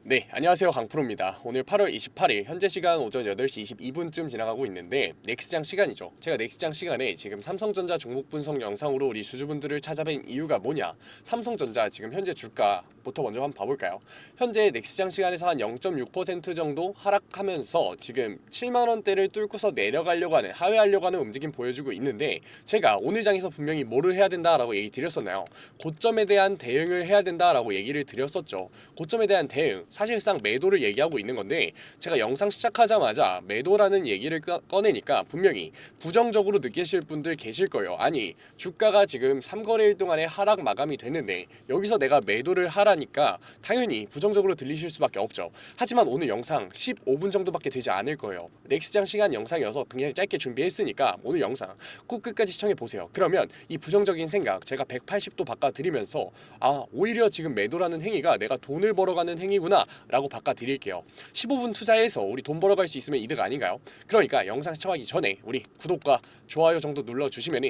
네, 안녕하세요. 강프로입니다. 오늘 8월 28일 현재 시간 오전 8시 22분쯤 지나가고 있는데 넥스장 시간이죠. 제가 넥스장 시간에 지금 삼성전자 종목 분석 영상으로 우리 주주분들을 찾아뵌 이유가 뭐냐, 삼성전자 지금 현재 주가부터 먼저 한번 봐볼까요? 현재 넥스장 시간에서 한 0.6% 정도 하락하면서 지금 7만원대를 뚫고서 내려가려고 하는, 하회하려고 하는 움직임 보여주고 있는데, 제가 오늘 장에서 분명히 뭐를 해야 된다라고 얘기 드렸었나요? 고점에 대한 대응을 해야 된다라고 얘기를 드렸었죠. 고점에 대한 대응, 사실상 매도를 얘기하고 있는 건데, 제가 영상 시작하자마자 매도라는 얘기를 꺼내니까 분명히 부정적으로 느끼실 분들 계실 거예요. 아니, 주가가 지금 3거래일 동안에 하락 마감이 됐는데 여기서 내가 매도를 하라니까 당연히 부정적으로 들리실 수밖에 없죠. 하지만 오늘 영상 15분 정도밖에 되지 않을 거예요. 넥스장 시간 영상이어서 굉장히 짧게 준비했으니까 오늘 영상 꼭 끝까지 시청해 보세요. 그러면 이 부정적인 생각 제가 180도 바꿔드리면서, 아, 오히려 지금 매도라는 행위가 내가 돈을 벌어가는 행위구나 라고 바꿔드릴게요. 15분 투자해서 우리 돈 벌어갈 수 있으면 이득 아닌가요? 그러니까 영상 시청하기 전에 우리 구독과 좋아요 정도 눌러주시면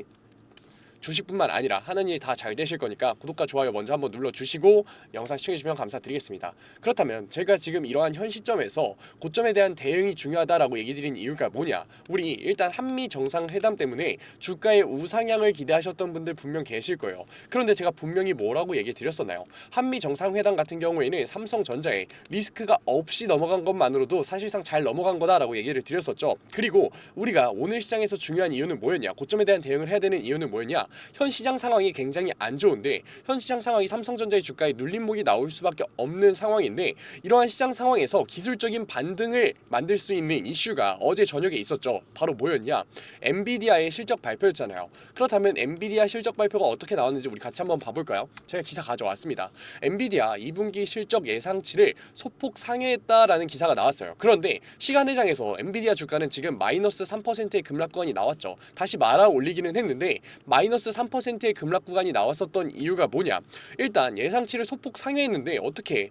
주식뿐만 아니라 하는 일 다 잘 되실 거니까 구독과 좋아요 먼저 한번 눌러주시고 영상 시청해주시면 감사드리겠습니다. 그렇다면 제가 지금 이러한 현 시점에서 고점에 대한 대응이 중요하다라고 얘기 드린 이유가 뭐냐, 우리 일단 한미 정상회담 때문에 주가의 우상향을 기대하셨던 분들 분명 계실 거예요. 그런데 제가 분명히 뭐라고 얘기 드렸었나요? 한미 정상회담 같은 경우에는 삼성전자에 리스크가 없이 넘어간 것만으로도 사실상 잘 넘어간 거다라고 얘기를 드렸었죠. 그리고 우리가 오늘 시장에서 중요한 이유는 뭐였냐, 고점에 대한 대응을 해야 되는 이유는 뭐였냐, 현 시장 상황이 굉장히 안 좋은데 현 시장 상황이 삼성전자의 주가에 눌림목이 나올 수밖에 없는 상황인데, 이러한 시장 상황에서 기술적인 반등을 만들 수 있는 이슈가 어제 저녁에 있었죠. 바로 뭐였냐, 엔비디아의 실적 발표였잖아요. 그렇다면 엔비디아 실적 발표가 어떻게 나왔는지 우리 같이 한번 봐볼까요? 제가 기사 가져왔습니다. 엔비디아 2분기 실적 예상치를 소폭 상회했다라는 기사가 나왔어요. 그런데 시간회장에서 엔비디아 주가는 지금 마이너스 3%의 급락 구간이 나왔죠. 다시 말아 올리기는 했는데 마이너스 3%의 급락 구간이 나왔었던 이유가 뭐냐, 일단 예상치를 소폭 상회했는데 어떻게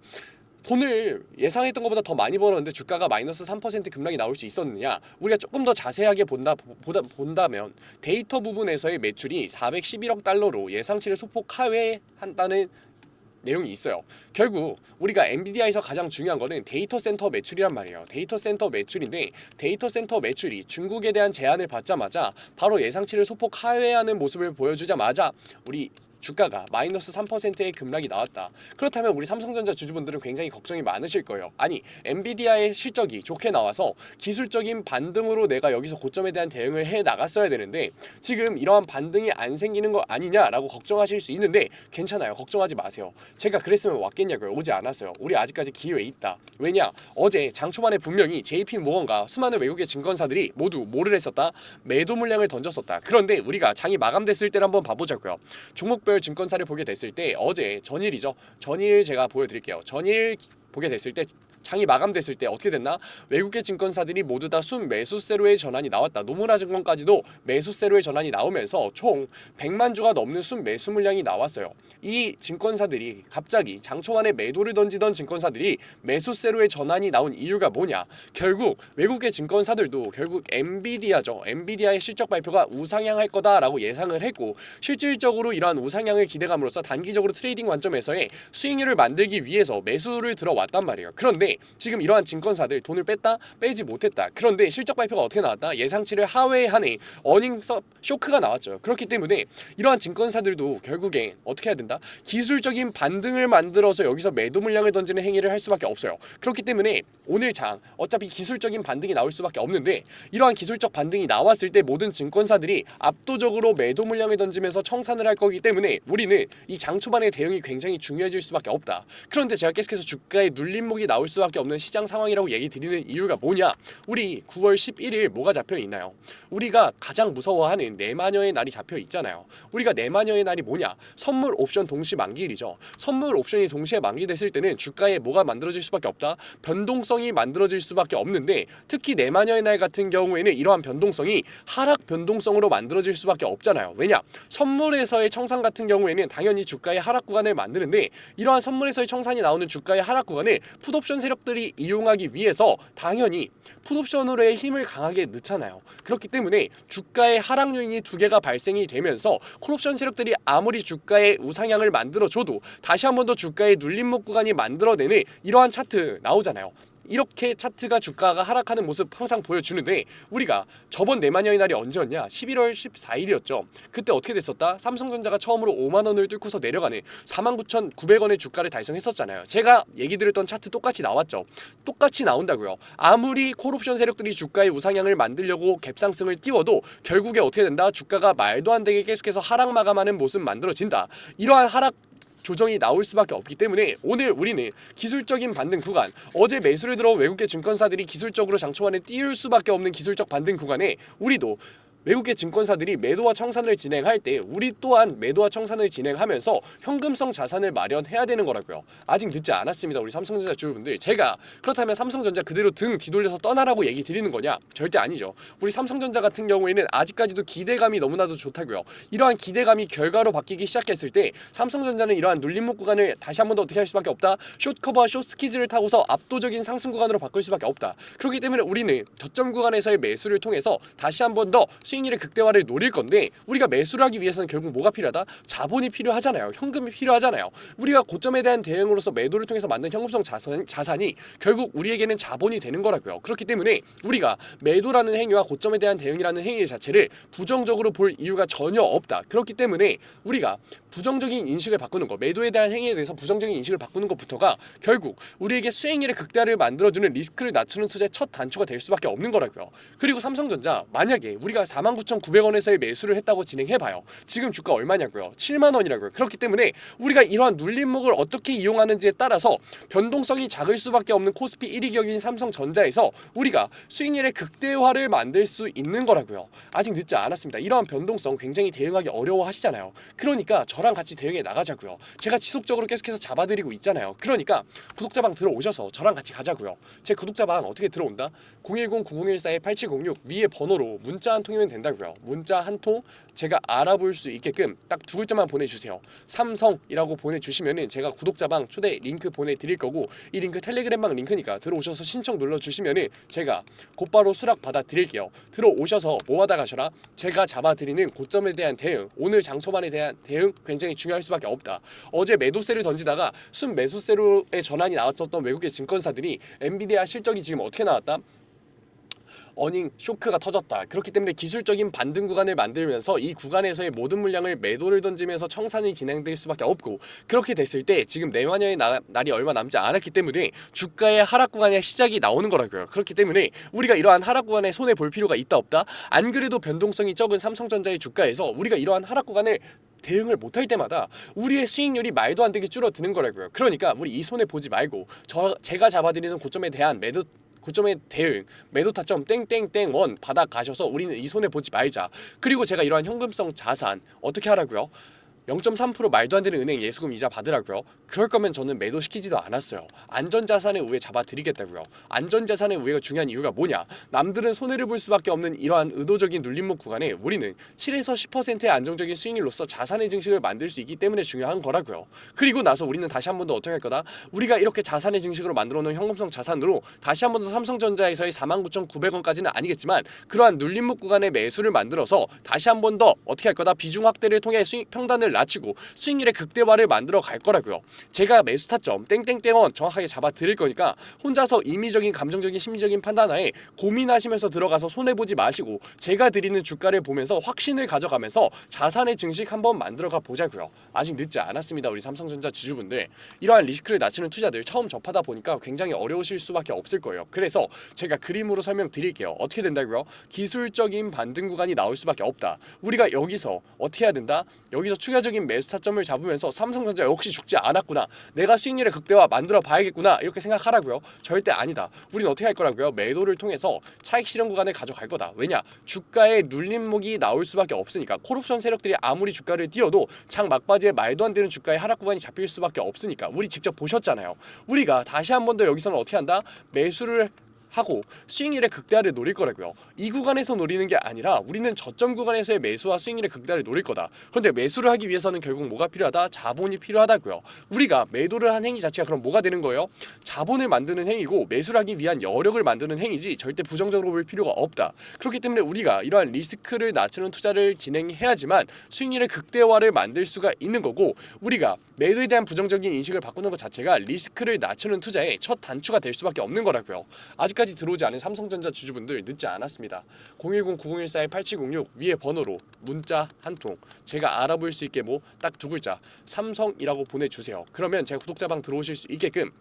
돈을 예상했던 것보다 더 많이 벌었는데 주가가 마이너스 3% 급락이 나올 수 있었느냐, 우리가 조금 더 자세하게 본다면 데이터 부분에서의 매출이 411억 달러로 예상치를 소폭 하회한다는 내용이 있어요. 결국 우리가 엔비디아에서 가장 중요한 거는 데이터 센터 매출이란 말이에요. 데이터 센터 매출인데, 데이터 센터 매출이 중국에 대한 제한을 받자마자 바로 예상치를 소폭 하회하는 모습을 보여주자마자 우리 주가가 마이너스 3%의 급락이 나왔다. 그렇다면 우리 삼성전자 주주분들은 굉장히 걱정이 많으실 거예요. 아니, 엔비디아의 실적이 좋게 나와서 기술적인 반등으로 내가 여기서 고점에 대한 대응을 해 나갔어야 되는데 지금 이러한 반등이 안 생기는 거 아니냐라고 걱정하실 수 있는데, 괜찮아요. 걱정하지 마세요. 제가 그랬으면 왔겠냐고요. 오지 않았어요. 우리 아직까지 기회 있다. 왜냐, 어제 장 초반에 분명히 JP모건과 수많은 외국의 증권사들이 모두 뭐를 했었다? 매도 물량을 던졌었다. 그런데 우리가 장이 마감됐을 때를 한번 봐보자고요. 종목별 증권사를 보게 됐을 때 어제 전일이죠. 전일 제가 보여드릴게요. 전일 보게 됐을 때 장이 마감됐을 때 어떻게 됐나? 외국계 증권사들이 모두 다 순매수세로의 전환이 나왔다. 노무라 증권까지도 매수세로의 전환이 나오면서 총 100만 주가 넘는 순매수 물량이 나왔어요. 이 증권사들이 갑자기 장 초반에 매도를 던지던 증권사들이 매수세로의 전환이 나온 이유가 뭐냐? 결국 외국계 증권사들도 결국 엔비디아죠. 엔비디아의 실적 발표가 우상향할 거다라고 예상을 했고, 실질적으로 이러한 우상향을 기대감으로써 단기적으로 트레이딩 관점에서의 수익률을 만들기 위해서 매수를 들어왔단 말이에요. 그런데 지금 이러한 증권사들 돈을 뺐다? 빼지 못했다. 그런데 실적 발표가 어떻게 나왔다? 예상치를 하회하는 어닝 쇼크가 나왔죠. 그렇기 때문에 이러한 증권사들도 결국에 어떻게 해야 된다? 기술적인 반등을 만들어서 여기서 매도 물량을 던지는 행위를 할 수밖에 없어요. 그렇기 때문에 오늘 장 어차피 기술적인 반등이 나올 수밖에 없는데, 이러한 기술적 반등이 나왔을 때 모든 증권사들이 압도적으로 매도 물량을 던지면서 청산을 할 거기 때문에 우리는 이 장 초반의 대응이 굉장히 중요해질 수밖에 없다. 그런데 제가 계속해서 주가에 눌림목이 나올 수밖에 없는 시장 상황이라고 얘기 드리는 이유가 뭐냐, 우리 9월 11일 뭐가 잡혀 있나요? 우리가 가장 무서워하는 내마녀의 날이 잡혀 있잖아요. 우리가 내마녀의 날이 뭐냐, 선물 옵션 동시 만기일이죠. 선물 옵션이 동시에 만기됐을 때는 주가에 뭐가 만들어질 수밖에 없다? 변동성이 만들어질 수밖에 없는데, 특히 내마녀의 날 같은 경우에는 이러한 변동성이 하락 변동성으로 만들어질 수밖에 없잖아요. 왜냐, 선물에서의 청산 같은 경우에는 당연히 주가의 하락 구간을 만드는데, 이러한 선물에서의 청산이 나오는 주가의 하락 구간을 풋옵션 세력 세력들이 이용하기 위해서 당연히 풋옵션으로의 힘을 강하게 넣잖아요. 그렇기 때문에 주가의 하락 요인이 두 개가 발생이 되면서 콜옵션 세력들이 아무리 주가의 우상향을 만들어줘도 다시 한 번 더 주가의 눌림목 구간이 만들어내는 이러한 차트 나오잖아요. 이렇게 차트가 주가가 하락하는 모습 항상 보여주는데, 우리가 저번 내만여의 날이 언제였냐? 11월 14일이었죠. 그때 어떻게 됐었다? 삼성전자가 처음으로 5만원을 뚫고서 내려가는 49,900원의 주가를 달성했었잖아요. 제가 얘기 드렸던 차트 똑같이 나왔죠. 똑같이 나온다고요. 아무리 콜옵션 세력들이 주가의 우상향을 만들려고 갭상승을 띄워도 결국에 어떻게 된다? 주가가 말도 안 되게 계속해서 하락 마감하는 모습 만들어진다. 이러한 하락 조정이 나올 수밖에 없기 때문에 오늘 우리는 기술적인 반등 구간, 어제 매수를 들어온 외국계 증권사들이 기술적으로 장초반에 띄울 수밖에 없는 기술적 반등 구간에 우리도 외국계 증권사들이 매도와 청산을 진행할 때 우리 또한 매도와 청산을 진행하면서 현금성 자산을 마련해야 되는 거라고요. 아직 늦지 않았습니다, 우리 삼성전자 주주분들. 제가 그렇다면 삼성전자 그대로 등 뒤돌려서 떠나라고 얘기 드리는 거냐? 절대 아니죠. 우리 삼성전자 같은 경우에는 아직까지도 기대감이 너무나도 좋다고요. 이러한 기대감이 결과로 바뀌기 시작했을 때 삼성전자는 이러한 눌림목 구간을 다시 한 번 더 어떻게 할 수밖에 없다. 숏커버와 숏스키즈를 타고서 압도적인 상승 구간으로 바꿀 수밖에 없다. 그렇기 때문에 우리는 저점 구간에서의 매수를 통해서 다시 한 번 더 수익률의 극대화를 노릴 건데, 우리가 매수를 하기 위해서는 결국 뭐가 필요하다? 자본이 필요하잖아요. 현금이 필요하잖아요. 우리가 고점에 대한 대응으로서 매도를 통해서 만든 현금성 자산이 결국 우리에게는 자본이 되는 거라고요. 그렇기 때문에 우리가 매도라는 행위와 고점에 대한 대응이라는 행위 자체를 부정적으로 볼 이유가 전혀 없다. 그렇기 때문에 우리가 부정적인 인식을 바꾸는 거, 매도에 대한 행위에 대해서 부정적인 인식을 바꾸는 것부터가 결국 우리에게 수익률의 극대화를 만들어주는 리스크를 낮추는 투자의 첫 단초가 될 수밖에 없는 거라고요. 그리고 삼성전자, 만약에 우리가 49,900원에서의 매수를 했다고 진행해봐요. 지금 주가 얼마냐고요? 7만원이라고요. 그렇기 때문에 우리가 이러한 눌림목을 어떻게 이용하는지에 따라서 변동성이 작을 수밖에 없는 코스피 1위 기업인 삼성전자에서 우리가 수익률의 극대화를 만들 수 있는 거라고요. 아직 늦지 않았습니다. 이러한 변동성 굉장히 대응하기 어려워하시잖아요. 그러니까 저랑 같이 대응해 나가자고요. 제가 지속적으로 계속해서 잡아드리고 있잖아요. 그러니까 구독자방 들어오셔서 저랑 같이 가자고요. 제 구독자방 어떻게 들어온다? 010-9014-8706 위에 번호로 문자 한 통이면 된다고요. 문자 한 통 제가 알아볼 수 있게끔 딱 두 글자만 보내주세요. 삼성이라고 보내주시면은 제가 구독자방 초대 링크 보내드릴 거고, 이 링크 텔레그램방 링크니까 들어오셔서 신청 눌러주시면은 제가 곧바로 수락 받아드릴게요. 들어오셔서 뭐 하다 가셔라? 제가 잡아드리는 고점에 대한 대응, 오늘 장초반에 대한 대응 굉장히 중요할 수밖에 없다. 어제 매도세를 던지다가 순 매수세로의 전환이 나왔었던 외국의 증권사들이 엔비디아 실적이 지금 어떻게 나왔다? 어닝 쇼크가 터졌다. 그렇기 때문에 기술적인 반등 구간을 만들면서 이 구간에서의 모든 물량을 매도를 던지면서 청산이 진행될 수밖에 없고, 그렇게 됐을 때 지금 내만여의 날이 얼마 남지 않았기 때문에 주가의 하락 구간의 시작이 나오는 거라고요. 그렇기 때문에 우리가 이러한 하락 구간에 손해 볼 필요가 있다 없다? 안 그래도 변동성이 적은 삼성전자의 주가에서 우리가 이러한 하락 구간을 대응을 못할 때마다 우리의 수익률이 말도 안 되게 줄어드는 거라고요. 그러니까 우리 이 손해 보지 말고 제가 잡아드리는 고점에 대한 고점의 대응, 매도 타점 땡땡땡 원 받아 가셔서 우리는 이 손해 보지 말자. 그리고 제가 이러한 현금성 자산 어떻게 하라고요? 0.3% 말도 안 되는 은행 예수금 이자 받으라고요? 그럴 거면 저는 매도시키지도 않았어요. 안전자산의 우에 잡아드리겠다고요. 안전자산의 우회가 중요한 이유가 뭐냐? 남들은 손해를 볼 수밖에 없는 이러한 의도적인 눌림목 구간에 우리는 7에서 10%의 안정적인 수익률로서 자산의 증식을 만들 수 있기 때문에 중요한 거라고요. 그리고 나서 우리는 다시 한 번 더 어떻게 할 거다? 우리가 이렇게 자산의 증식으로 만들어 놓은 현금성 자산으로 다시 한 번 더 삼성전자에서의 49,900원까지는 아니겠지만 그러한 눌림목 구간의 매수를 만들어서 다시 한 번 더 어떻게 할 거다? 비중 확대를 통해 수익 평단을 낮추고 수익률의 극대화를 만들어 갈 거라고요. 제가 매수 타점 땡땡땡원 정확하게 잡아 드릴 거니까 혼자서 임의적인 감정적인 심리적인 판단하에 고민하시면서 들어가서 손해보지 마시고 제가 드리는 주가를 보면서 확신을 가져가면서 자산의 증식 한번 만들어가 보자고요. 아직 늦지 않았습니다, 우리 삼성전자 주주분들. 이러한 리스크를 낮추는 투자들 처음 접하다 보니까 굉장히 어려우실 수밖에 없을 거예요. 그래서 제가 그림으로 설명드릴게요. 어떻게 된다고요? 기술적인 반등 구간이 나올 수밖에 없다. 우리가 여기서 어떻게 해야 된다? 여기서 추가적인 매수 타점을 잡으면서 삼성전자 역시 죽지 않았구나, 내가 수익률의 극대화 만들어 봐야겠구나, 이렇게 생각하라고요? 절대 아니다. 우리는 어떻게 할 거라고요? 매도를 통해서 차익 실현 구간을 가져갈 거다. 왜냐? 주가의 눌림목이 나올 수밖에 없으니까. 콜옵션 세력들이 아무리 주가를 띄워도 장 막바지에 말도 안 되는 주가의 하락 구간이 잡힐 수밖에 없으니까. 우리 직접 보셨잖아요. 우리가 다시 한 번 더 여기서는 어떻게 한다? 매수를 하고 수익률의 극대화를 노릴 거라고요. 이 구간에서 노리는 게 아니라 우리는 저점 구간에서의 매수와 수익률의 극대화를 노릴 거다. 그런데 매수를 하기 위해서는 결국 뭐가 필요하다? 자본이 필요하다고요. 우리가 매도를 한 행위 자체가 그럼 뭐가 되는 거예요? 자본을 만드는 행위고 매수를 하기 위한 여력을 만드는 행위지 절대 부정적으로 볼 필요가 없다. 그렇기 때문에 우리가 이러한 리스크를 낮추는 투자를 진행해야지만 수익률의 극대화를 만들 수가 있는 거고, 우리가 매도에 대한 부정적인 인식을 바꾸는 것 자체가 리스크를 낮추는 투자의 첫 단추가 될 수밖에 없는 거라고요. 아직까지 들어오지 않은 삼성전자 주주분들 늦지 않았습니다. 010-9014-8706 위에 번호로 문자 한 통, 제가 알아볼 수 있게 뭐 딱 두 글자 삼성이라고 보내주세요. 그러면 제가 구독자방 들어오실 수 있게끔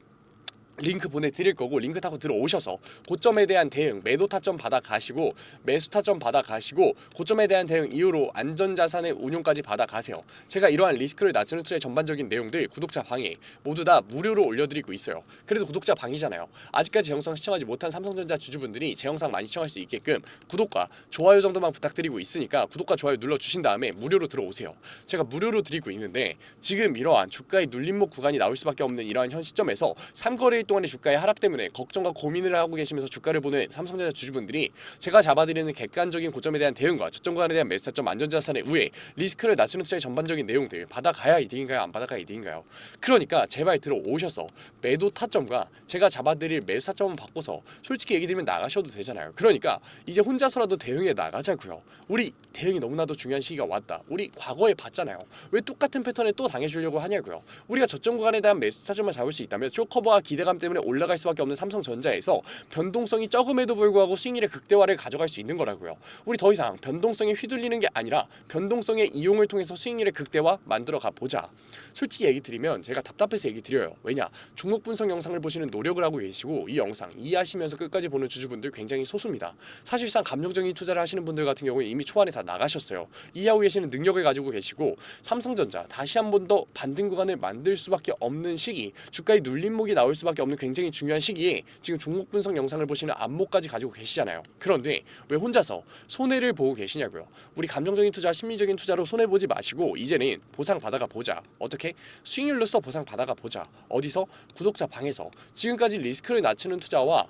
링크 보내드릴 거고, 링크 타고 들어오셔서 고점에 대한 대응, 매도 타점 받아 가시고 매수 타점 받아 가시고 고점에 대한 대응 이후로 안전자산의 운용까지 받아 가세요. 제가 이러한 리스크를 낮추는 투자의 전반적인 내용들 구독자 방에 모두 다 무료로 올려드리고 있어요. 그래도 구독자 방이잖아요. 아직까지 제 영상 시청하지 못한 삼성전자 주주분들이 제 영상 많이 시청할 수 있게끔 구독과 좋아요 정도만 부탁드리고 있으니까 구독과 좋아요 눌러주신 다음에 무료로 들어오세요. 제가 무료로 드리고 있는데, 지금 이러한 주가의 눌림목 구간이 나올 수밖에 없는 이러한 현 시점에서 3거래일 동안의 주가의 하락 때문에 걱정과 고민을 하고 계시면서 주가를 보는 삼성전자 주주분들이 제가 잡아드리는 객관적인 고점에 대한 대응과 저점 구간에 대한 매수 타점, 안전자산의 우회, 리스크를 낮추는 투자의 전반적인 내용들 받아가야 이득인가요? 안 받아가야 이득인가요? 그러니까 제발 들어오셔서 매도 타점과 제가 잡아드릴 매수 타점을 바꿔서 솔직히 얘기 드리면 나가셔도 되잖아요. 그러니까 이제 혼자서라도 대응해 나가자고요. 우리 대응이 너무나도 중요한 시기가 왔다. 우리 과거에 봤잖아요. 왜 똑같은 패턴에 또 당해주려고 하냐고요. 우리가 저점 구간에 대한 매수 타점을 잡을 수 있다면 쇼커버와 기대감 때문에 올라갈 수밖에 없는 삼성전자에서 변동성이 적음에도 불구하고 수익률의 극대화를 가져갈 수 있는 거라고요. 우리 더 이상 변동성에 휘둘리는 게 아니라 변동성의 이용을 통해서 수익률의 극대화 만들어 가보자. 솔직히 얘기 드리면 제가 답답해서 얘기 드려요. 왜냐? 종목 분석 영상을 보시는 노력을 하고 계시고 이 영상 이해하시면서 끝까지 보는 주주분들 굉장히 소수입니다. 사실상 감정적인 투자를 하시는 분들 같은 경우에 이미 초반에 다 나가셨어요. 이해하고 계시는 능력을 가지고 계시고, 삼성전자 다시 한 번 더 반등 구간을 만들 수밖에 없는 시기, 주가의 눌림목이 나올 수밖에 없는 굉장히 중요한 시기에 지금 종목 분석 영상을 보시는 안목까지 가지고 계시잖아요. 그런데 왜 혼자서 손해를 보고 계시냐고요. 우리 감정적인 투자, 심리적인 투자로 손해 보지 마시고 이제는 보상 받아가 보자. 어떻게? 수익률로서 보상 받아가 보자. 어디서? 구독자 방에서. 지금까지 리스크를 낮추는 투자와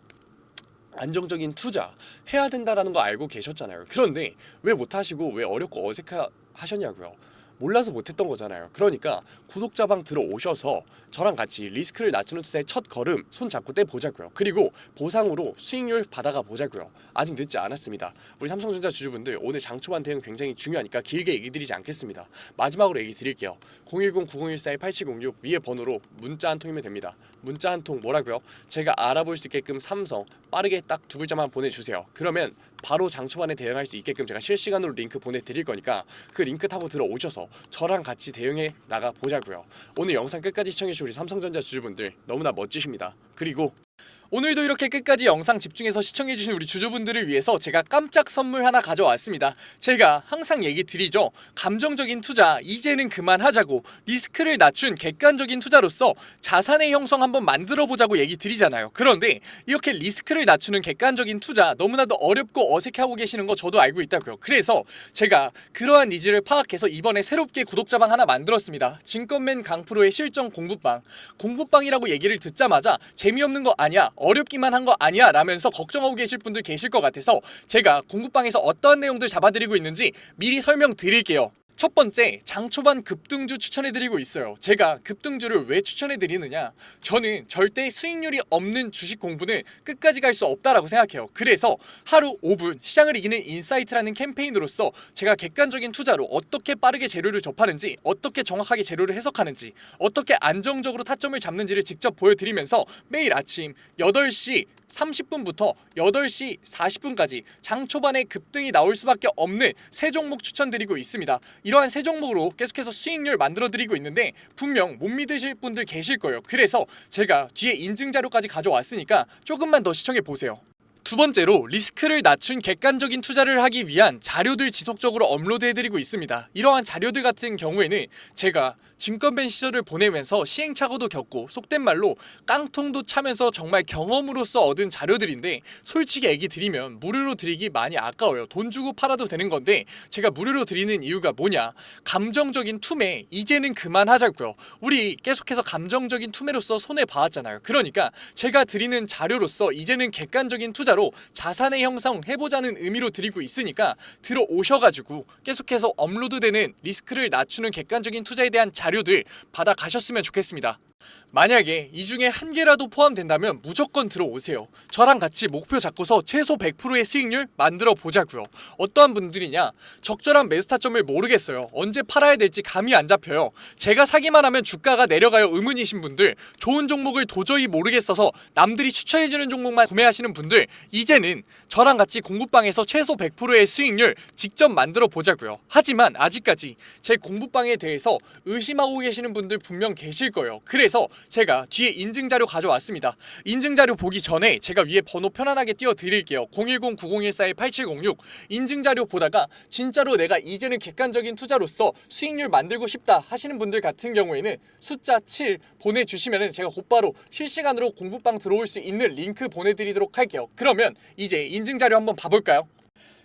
안정적인 투자 해야 된다라는 거 알고 계셨잖아요. 그런데 왜 못하시고 왜 어렵고 어색하셨냐고요. 몰라서 못했던 거잖아요. 그러니까 구독자방 들어오셔서 저랑 같이 리스크를 낮추는 투자의 첫 걸음 손 잡고 떼보자고요. 그리고 보상으로 수익률 받아가 보자고요. 아직 늦지 않았습니다. 우리 삼성전자 주주분들 오늘 장초반 대응 굉장히 중요하니까 길게 얘기 드리지 않겠습니다. 마지막으로 얘기 드릴게요. 010-9014-8706 위에 번호로 문자 한 통이면 됩니다. 문자 한 통 뭐라고요? 제가 알아볼 수 있게끔 삼성 빠르게 딱 두 글자만 보내주세요. 그러면 바로 장초반에 대응할 수 있게끔 제가 실시간으로 링크 보내드릴 거니까 그 링크 타고 들어오셔서 저랑 같이 대응해 나가 보자고요. 오늘 영상 끝까지 시청해주신 우리 삼성전자 주주분들 너무나 멋지십니다. 그리고 오늘도 이렇게 끝까지 영상 집중해서 시청해주신 우리 주주분들을 위해서 제가 깜짝 선물 하나 가져왔습니다. 제가 항상 얘기 드리죠. 감정적인 투자 이제는 그만하자고, 리스크를 낮춘 객관적인 투자로서 자산의 형성 한번 만들어 보자고 얘기 드리잖아요. 그런데 이렇게 리스크를 낮추는 객관적인 투자 너무나도 어렵고 어색해하고 계시는 거 저도 알고 있다고요. 그래서 제가 그러한 니즈를 파악해서 이번에 새롭게 구독자방 하나 만들었습니다. 증권맨 강프로의 실전 공부방. 공부방이라고 얘기를 듣자마자 재미없는 거 아니야, 어렵기만 한 거 아니야 라면서 걱정하고 계실 분들 계실 것 같아서 제가 공부방에서 어떠한 내용들 잡아드리고 있는지 미리 설명드릴게요. 첫 번째, 장초반 급등주 추천해드리고 있어요. 제가 급등주를 왜 추천해드리느냐, 저는 절대 수익률이 없는 주식 공부는 끝까지 갈 수 없다라고 생각해요. 그래서 하루 5분 시장을 이기는 인사이트라는 캠페인으로서 제가 객관적인 투자로 어떻게 빠르게 재료를 접하는지, 어떻게 정확하게 재료를 해석하는지, 어떻게 안정적으로 타점을 잡는지를 직접 보여드리면서 매일 아침 8시 30분부터 8시 40분까지 장 초반에 급등이 나올 수밖에 없는 세 종목 추천드리고 있습니다. 이러한 세 종목으로 계속해서 수익률 만들어드리고 있는데 분명 못 믿으실 분들 계실 거예요. 그래서 제가 뒤에 인증 자료까지 가져왔으니까 조금만 더 시청해 보세요. 두 번째로 리스크를 낮춘 객관적인 투자를 하기 위한 자료들 지속적으로 업로드해드리고 있습니다. 이러한 자료들 같은 경우에는 제가 증권밴 시절을 보내면서 시행착오도 겪고 속된 말로 깡통도 차면서 정말 경험으로서 얻은 자료들인데, 솔직히 얘기 드리면 무료로 드리기 많이 아까워요. 돈 주고 팔아도 되는 건데 제가 무료로 드리는 이유가 뭐냐, 감정적인 투매 이제는 그만하자고요. 우리 계속해서 감정적인 투매로서 손해봐왔잖아요. 그러니까 제가 드리는 자료로서 이제는 객관적인 투자로 자산의 형성 해보자는 의미로 드리고 있으니까 들어오셔가지고 계속해서 업로드되는 리스크를 낮추는 객관적인 투자에 대한 자료들 받아가셨으면 좋겠습니다. 만약에 이 중에 한 개라도 포함된다면 무조건 들어오세요. 저랑 같이 목표 잡고서 최소 100%의 수익률 만들어 보자고요. 어떠한 분들이냐, 적절한 매수 타점을 모르겠어요. 언제 팔아야 될지 감이 안 잡혀요. 제가 사기만 하면 주가가 내려가요 의문이신 분들, 좋은 종목을 도저히 모르겠어서 남들이 추천해주는 종목만 구매하시는 분들, 이제는 저랑 같이 공부방에서 최소 100%의 수익률 직접 만들어 보자고요. 하지만 아직까지 제 공부방에 대해서 의심하고 계시는 분들 분명 계실 거예요. 그래서 제가 뒤에 인증자료 가져왔습니다. 인증자료 보기 전에 제가 위에 번호 편안하게 띄워드릴게요. 010-9014-8706. 인증자료 보다가 진짜로 내가 이제는 객관적인 투자로서 수익률 만들고 싶다 하시는 분들 같은 경우에는 숫자 7 보내주시면 제가 곧바로 실시간으로 공부방 들어올 수 있는 링크 보내드리도록 할게요. 그러면 이제 인증자료 한번 봐볼까요?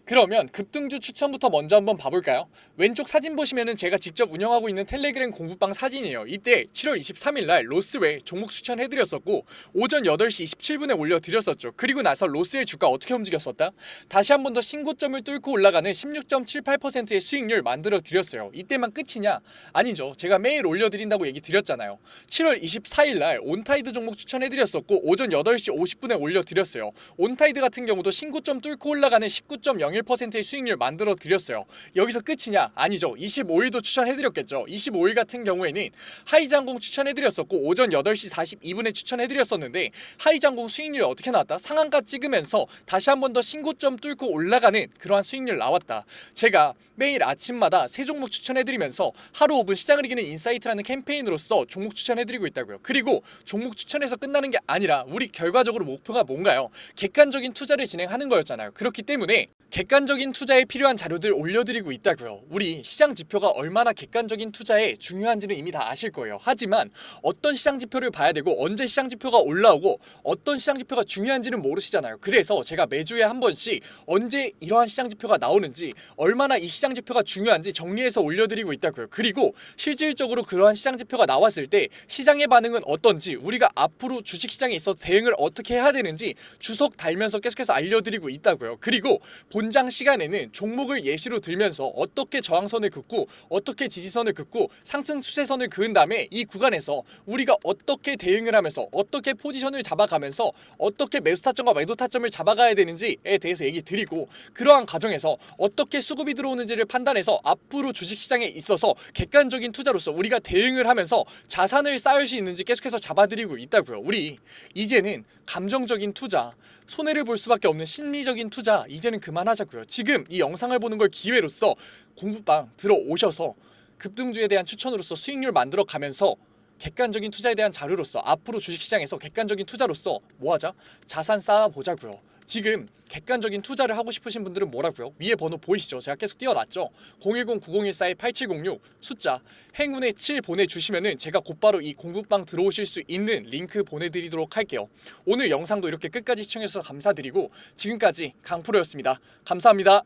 그러면 급등주 추천부터 먼저 한번 봐볼까요? 왼쪽 사진 보시면은 제가 직접 운영하고 있는 텔레그램 공부방 사진이에요. 이때 7월 23일날 로스웰 종목 추천해드렸었고 오전 8시 27분에 올려드렸었죠. 그리고 나서 로스웰 주가 어떻게 움직였었다? 다시 한 번 더 신고점을 뚫고 올라가는 16.78%의 수익률 만들어드렸어요. 이때만 끝이냐? 아니죠. 제가 매일 올려드린다고 얘기 드렸잖아요. 7월 24일날 온타이드 종목 추천해드렸었고 오전 8시 50분에 올려드렸어요. 온타이드 같은 경우도 신고점 뚫고 올라가는 19.01%의 수익률 만들어 드렸어요. 여기서 끝이냐? 아니죠. 25일도 추천해드렸겠죠. 25일 같은 경우에는 하이장공 추천해드렸었고 오전 8시 42분에 추천해드렸었는데 하이장공 수익률이 어떻게 나왔다? 상한가 찍으면서 다시 한 번 더 신고점 뚫고 올라가는 그러한 수익률 나왔다. 제가 매일 아침마다 새 종목 추천해드리면서 하루 5분 시장을 이기는 인사이트라는 캠페인으로서 종목 추천해드리고 있다고요. 그리고 종목 추천해서 끝나는 게 아니라 우리 결과적으로 목표가 뭔가요? 객관적인 투자를 진행하는 거였잖아요. 그렇기 때문에 객관적인 투자에 필요한 자료들 올려드리고 있다고요. 우리 시장 지표가 얼마나 객관적인 투자에 중요한지는 이미 다 아실 거예요. 하지만 어떤 시장 지표를 봐야 되고 언제 시장 지표가 올라오고 어떤 시장 지표가 중요한지는 모르시잖아요. 그래서 제가 매주에 한 번씩 언제 이러한 시장 지표가 나오는지, 얼마나 이 시장 지표가 중요한지 정리해서 올려드리고 있다고요. 그리고 실질적으로 그러한 시장 지표가 나왔을 때 시장의 반응은 어떤지, 우리가 앞으로 주식시장에 있어 대응을 어떻게 해야 되는지 주석 달면서 계속해서 알려드리고 있다고요. 그리고 본장 시간에는 종목을 예시로 들면서 어떻게 저항선을 긋고 어떻게 지지선을 긋고 상승 추세선을 그은 다음에 이 구간에서 우리가 어떻게 대응을 하면서 어떻게 포지션을 잡아가면서 어떻게 매수 타점과 매도 타점을 잡아가야 되는지에 대해서 얘기 드리고, 그러한 과정에서 어떻게 수급이 들어오는지를 판단해서 앞으로 주식시장에 있어서 객관적인 투자로서 우리가 대응을 하면서 자산을 쌓을 수 있는지 계속해서 잡아드리고 있다고요. 우리 이제는 감정적인 투자, 손해를 볼 수밖에 없는 심리적인 투자 이제는 그만하자고요. 지금 이 영상을 보는 걸 기회로서 공부방 들어오셔서 급등주에 대한 추천으로서 수익률 만들어 가면서 객관적인 투자에 대한 자료로서 앞으로 주식시장에서 객관적인 투자로서 뭐하자? 자산 쌓아보자고요. 지금 객관적인 투자를 하고 싶으신 분들은 뭐라고요? 위에 번호 보이시죠? 제가 계속 띄워놨죠? 010-9014-8706 숫자 행운의 7 보내주시면은 제가 곧바로 이 공부방 들어오실 수 있는 링크 보내드리도록 할게요. 오늘 영상도 이렇게 끝까지 시청해주셔서 감사드리고 지금까지 강프로였습니다. 감사합니다.